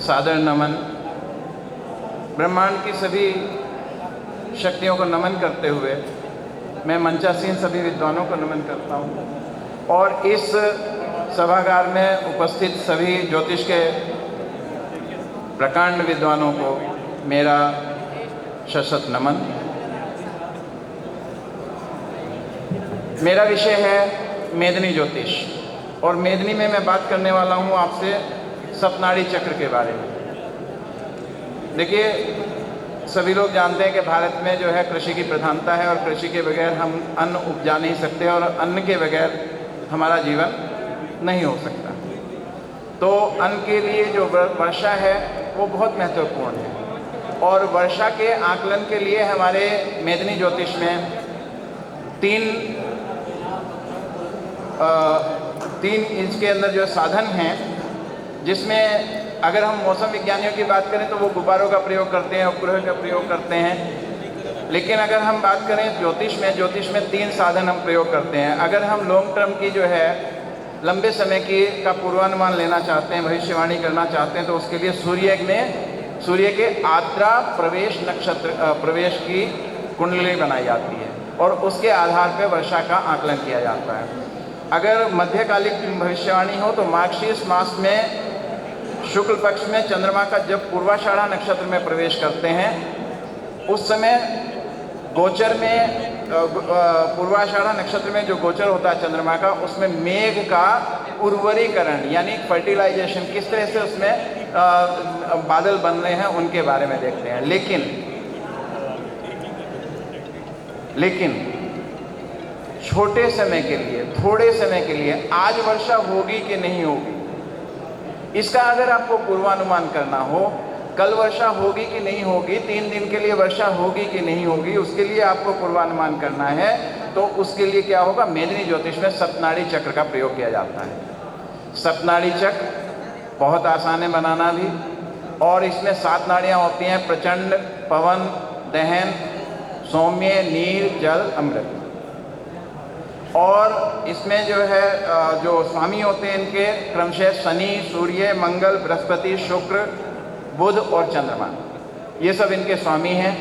सादर नमन। ब्रह्मांड की सभी शक्तियों को नमन करते हुए मैं मंचासीन सभी विद्वानों को नमन करता हूँ और इस सभागार में उपस्थित सभी ज्योतिष के प्रकांड विद्वानों को मेरा सशत नमन। मेरा विषय है मेदिनी ज्योतिष और मेदिनी में मैं बात करने वाला हूँ आपसे सप्तनाड़ी चक्र के बारे में। देखिए, सभी लोग जानते हैं कि भारत में जो है कृषि की प्रधानता है और कृषि के बगैर हम अन्न उपजा नहीं सकते और अन्न के बगैर हमारा जीवन नहीं हो सकता। तो अन्न के लिए जो वर्षा है वो बहुत महत्वपूर्ण है और वर्षा के आकलन के लिए हमारे मेदिनी ज्योतिष में तीन इसके अंदर जो साधन हैं, जिसमें अगर हम मौसम विज्ञानियों की बात करें तो वो गुब्बारों का प्रयोग करते हैं, उपग्रह का प्रयोग करते हैं। लेकिन अगर हम बात करें ज्योतिष में 3 साधन हम प्रयोग करते हैं। अगर हम लॉन्ग टर्म की जो है लंबे समय की का पूर्वानुमान लेना चाहते हैं, भविष्यवाणी करना चाहते हैं, तो उसके लिए सूर्य के आद्रा प्रवेश नक्षत्र प्रवेश की कुंडली बनाई जाती है और उसके आधार पर वर्षा का आकलन किया जाता है। अगर मध्यकालिक भविष्यवाणी हो तो मार्गशीर्ष मास में शुक्ल पक्ष में चंद्रमा का जब पूर्वाषाढ़ा नक्षत्र में प्रवेश करते हैं उस समय गोचर में पूर्वाषाढ़ा नक्षत्र में जो गोचर होता है चंद्रमा का, उसमें मेघ का उर्वरीकरण यानी फर्टिलाइजेशन किस तरह से उसमें बादल बन रहे हैं उनके बारे में देखते हैं। लेकिन छोटे समय के लिए, थोड़े समय के लिए आज वर्षा होगी कि नहीं होगी, इसका अगर आपको पूर्वानुमान करना हो, कल वर्षा होगी कि नहीं होगी, 3 दिन के लिए वर्षा होगी कि नहीं होगी, उसके लिए आपको पूर्वानुमान करना है, तो उसके लिए क्या होगा, मेदिनी ज्योतिष में सप्तनाड़ी चक्र का प्रयोग किया जाता है। सप्तनाड़ी चक्र बहुत आसान है बनाना भी और इसमें 7 नाड़ियाँ होती हैं: प्रचंड, पवन, दहन, सौम्य, नीर, जल, अमृत। और इसमें जो है जो स्वामी होते हैं इनके क्रमशः शनि, सूर्य, मंगल, बृहस्पति, शुक्र, बुध और चंद्रमा, ये सब इनके स्वामी हैं।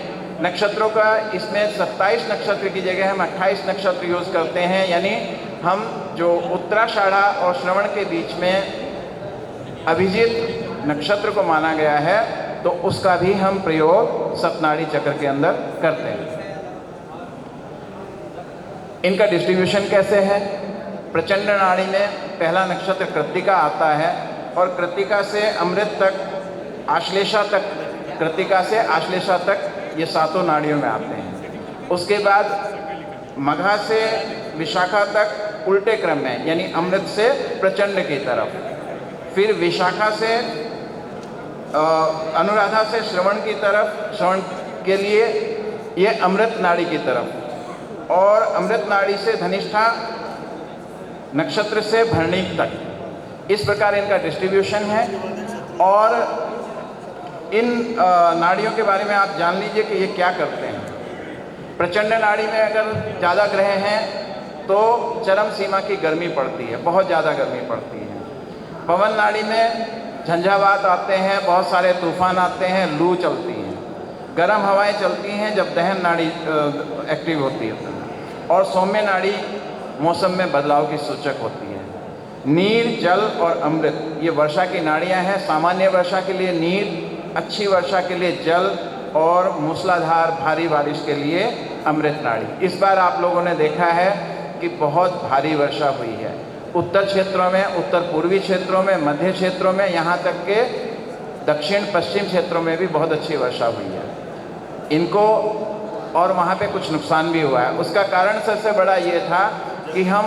नक्षत्रों का इसमें 27 नक्षत्र की जगह हम 28 नक्षत्र यूज़ करते हैं, यानी हम जो उत्तराषाढ़ा और श्रवण के बीच में अभिजीत नक्षत्र को माना गया है तो उसका भी हम प्रयोग सप्तनाड़ी चक्र के अंदर करते हैं। इनका डिस्ट्रीब्यूशन कैसे है? प्रचंड नाड़ी में पहला नक्षत्र कृत्तिका आता है और कृत्तिका से अमृत तक, आश्लेषा तक, कृत्तिका से आश्लेषा तक ये 7 नाड़ियों में आते हैं। उसके बाद मघा से विशाखा तक उल्टे क्रम में, यानी अमृत से प्रचंड की तरफ, फिर विशाखा से अनुराधा से श्रवण की तरफ, श्रवण के लिए ये अमृत नाड़ी की तरफ, और अमृत नाड़ी से धनिष्ठा नक्षत्र से भरणी तक। इस प्रकार इनका डिस्ट्रीब्यूशन है और इन नाड़ियों के बारे में आप जान लीजिए कि ये क्या करते हैं। प्रचंड नाड़ी में अगर ज़्यादा ग्रह हैं तो चरम सीमा की गर्मी पड़ती है, बहुत ज़्यादा गर्मी पड़ती है। पवन नाड़ी में झंझावात आते हैं, बहुत सारे तूफान आते हैं, लू चलती है, गर्म हवाएं चलती हैं जब दहन नाड़ी एक्टिव होती है। और सौम्य नाड़ी मौसम में बदलाव की सूचक होती है। नीर, जल और अमृत ये वर्षा की नाड़ियां हैं। सामान्य वर्षा के लिए नीर, अच्छी वर्षा के लिए जल और मूसलाधार भारी बारिश के लिए अमृत नाड़ी। इस बार आप लोगों ने देखा है कि बहुत भारी वर्षा हुई है उत्तर क्षेत्रों में, उत्तर पूर्वी क्षेत्रों में, मध्य क्षेत्रों में, यहाँ तक के दक्षिण पश्चिम क्षेत्रों में भी बहुत अच्छी वर्षा हुई है इनको, और वहाँ पे कुछ नुकसान भी हुआ है। उसका कारण सबसे बड़ा ये था कि हम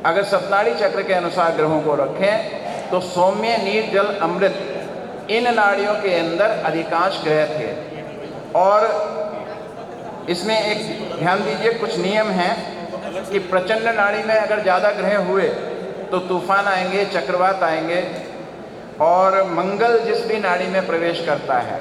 अगर सप्तनाड़ी चक्र के अनुसार ग्रहों को रखें तो सौम्य, नीर, जल, अमृत इन नाड़ियों के अंदर अधिकांश ग्रह थे। और इसमें एक ध्यान दीजिए, कुछ नियम हैं कि प्रचंड नाड़ी में अगर ज़्यादा ग्रह हुए तो तूफान आएंगे, चक्रवात आएंगे, और मंगल जिस भी नाड़ी में प्रवेश करता है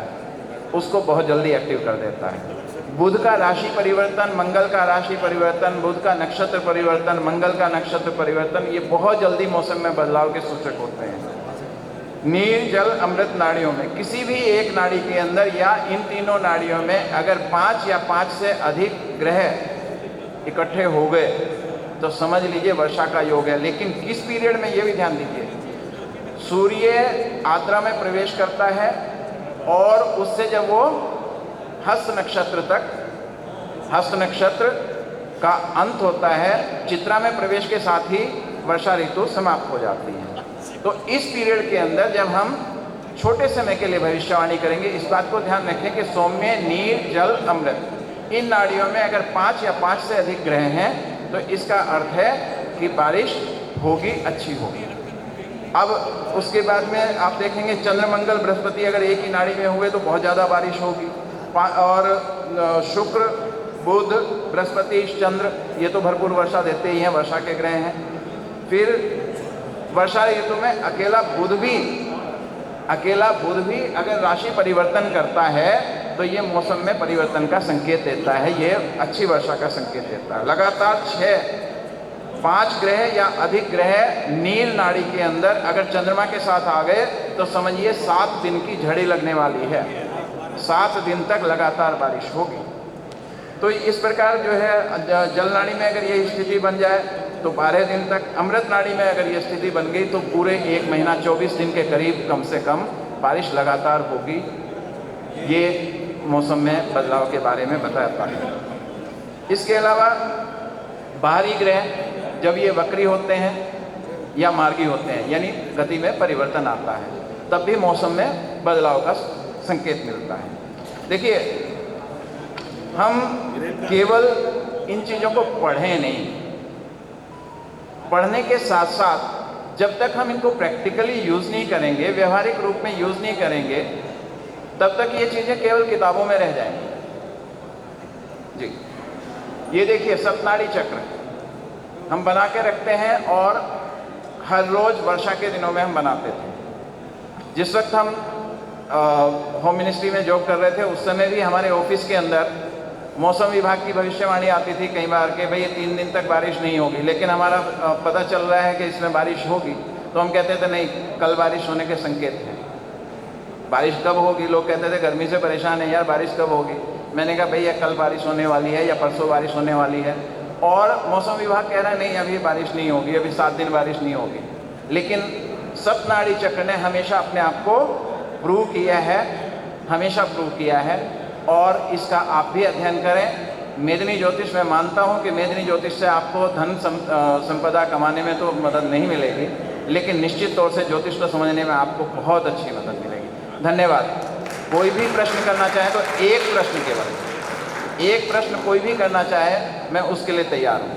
उसको बहुत जल्दी एक्टिव कर देता है। बुध का राशि परिवर्तन, मंगल का राशि परिवर्तन, बुध का नक्षत्र परिवर्तन, मंगल का नक्षत्र परिवर्तन, ये बहुत जल्दी मौसम में बदलाव के सूचक होते हैं। नीर जल अमृत नाड़ियों में किसी भी एक नाड़ी के अंदर या इन तीनों नाड़ियों में अगर 5 या 5 से अधिक ग्रह इकट्ठे हो गए तो समझ लीजिए वर्षा का योग है। लेकिन किस पीरियड में, ये भी ध्यान दीजिए, सूर्य आद्रा में प्रवेश करता है और उससे जब वो हस्त नक्षत्र तक, हस्त नक्षत्र का अंत होता है, चित्रा में प्रवेश के साथ ही वर्षा ऋतु समाप्त हो जाती है। तो इस पीरियड के अंदर जब हम छोटे समय के लिए भविष्यवाणी करेंगे, इस बात को ध्यान रखें कि सौम्य, नीर, जल, अमृत, इन नाड़ियों में अगर 5 या 5 से अधिक ग्रह हैं तो इसका अर्थ है कि बारिश होगी, अच्छी होगी। अब उसके बाद में आप देखेंगे चंद्र, मंगल, बृहस्पति अगर एक ही नाड़ी में हुए तो बहुत ज़्यादा बारिश होगी। और शुक्र, बुध, बृहस्पति, चंद्र, ये तो भरपूर वर्षा देते ही हैं, वर्षा के ग्रह हैं। फिर वर्षा ऋतु में अकेला बुध भी अगर राशि परिवर्तन करता है तो ये मौसम में परिवर्तन का संकेत देता है, ये अच्छी वर्षा का संकेत देता है। लगातार 5 ग्रह या अधिक ग्रह नील नाड़ी के अंदर अगर चंद्रमा के साथ आ गए तो समझिए 7 दिन की झड़ी लगने वाली है, 7 दिन तक लगातार बारिश होगी। तो इस प्रकार जो है जल नाड़ी में अगर ये स्थिति बन जाए तो 12 दिन तक, अमृत नाड़ी में अगर ये स्थिति बन गई तो पूरे 1 महीना 24 दिन के करीब कम से कम बारिश लगातार होगी। ये मौसम में बदलाव के बारे में बताता है। इसके अलावा बाहरी ग्रह जब ये वक्री होते हैं या मार्गी होते हैं, यानी गति में परिवर्तन आता है, तब भी मौसम में बदलाव का संकेत मिलता है। देखिए, हम केवल इन चीज़ों को पढ़ें नहीं, पढ़ने के साथ साथ जब तक हम इनको प्रैक्टिकली यूज़ नहीं करेंगे, व्यवहारिक रूप में यूज़ नहीं करेंगे, तब तक ये चीज़ें केवल किताबों में रह जाएंगी। जी, ये देखिए सप्तनाड़ी चक्र हम बना के रखते हैं और हर रोज़ वर्षा के दिनों में हम बनाते थे। जिस वक्त हम होम मिनिस्ट्री में जॉब कर रहे थे उस समय भी हमारे ऑफिस के अंदर मौसम विभाग की भविष्यवाणी आती थी कई बार कि भाई ये 3 दिन तक बारिश नहीं होगी, लेकिन हमारा पता चल रहा है कि इसमें बारिश होगी, तो हम कहते थे नहीं, कल बारिश होने के संकेत हैं। बारिश कब होगी? लोग कहते थे गर्मी से परेशान है यार, बारिश कब होगी? मैंने कहा भैया कल बारिश होने वाली है या परसों बारिश होने वाली है, और मौसम विभाग कह रहा है नहीं अभी बारिश नहीं होगी, अभी 7 दिन बारिश नहीं होगी। लेकिन सप्तनाड़ी चक्र ने हमेशा अपने आप को प्रूव किया है, हमेशा प्रूव किया है, और इसका आप भी अध्ययन करें। मेदिनी ज्योतिष, मैं मानता हूं कि मेदिनी ज्योतिष से आपको धन संपदा कमाने में तो मदद नहीं मिलेगी, लेकिन निश्चित तौर से ज्योतिष को समझने में आपको बहुत अच्छी मदद मिलेगी। धन्यवाद। कोई भी प्रश्न करना चाहे तो एक प्रश्न केवल, एक प्रश्न कोई भी करना चाहे, मैं उसके लिए तैयार हूँ।